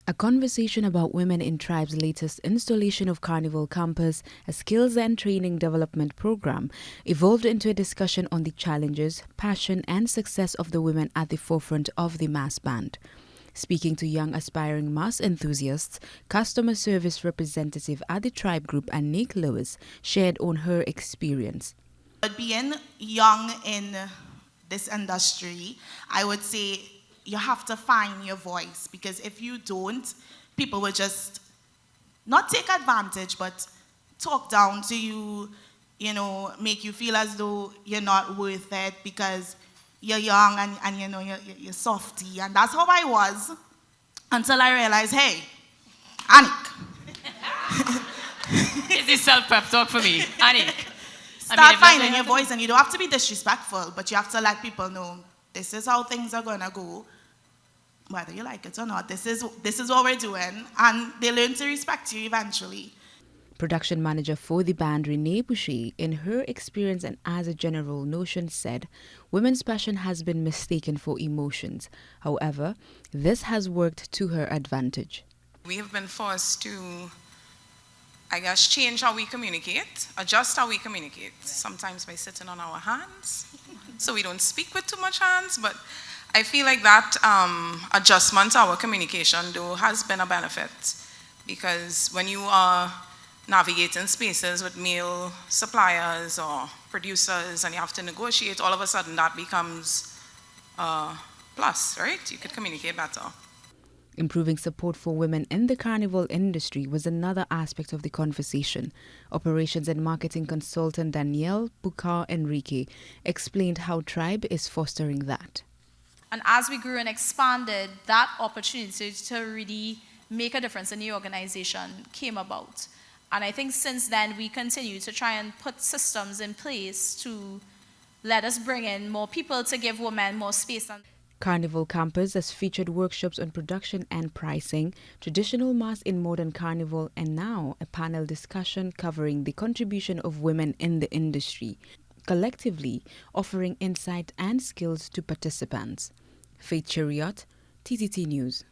A conversation about women in Tribe's latest installation of Carnival Campus, a skills and training development program, evolved into a discussion on the challenges, passion, and success of the women at the forefront of the mass band. Speaking to young aspiring mass enthusiasts, customer service representative at the Tribe Group, Nick Lewis, shared on her experience. But being young in this industry, I would say you have to find your voice, because if you don't, people will just not take advantage, but talk down to you, make you feel as though you're not worth it because you're young and you're softy. And that's how I was until I realized, hey, Anik. Is this self-pep talk for me? Anik. Start finding your voice, and you don't have to be disrespectful, but you have to let people know this is how things are gonna go, whether you like it or not. This is what we're doing, and they learn to respect you eventually. Production manager for the band, Renee Boucher, in her experience and as a general notion, said women's passion has been mistaken for emotions. However, this has worked to her advantage. We have been forced to, I guess, change how we communicate, adjust how we communicate, sometimes by sitting on our hands, so we don't speak with too much hands, but I feel like that adjustment to our communication, though, has been a benefit, because when you are navigating spaces with male suppliers or producers and you have to negotiate, all of a sudden that becomes a plus, right? You could communicate better. Improving support for women in the carnival industry was another aspect of the conversation. Operations and marketing consultant Danielle Bucar Enrique explained how Tribe is fostering that. And as we grew and expanded, that opportunity to really make a difference in the organization came about. And I think since then, we continue to try and put systems in place to let us bring in more people to give women more space. Carnival Campus has featured workshops on production and pricing, traditional mass in modern carnival, and now a panel discussion covering the contribution of women in the industry, collectively offering insight and skills to participants. Faith Chariot, TTT News.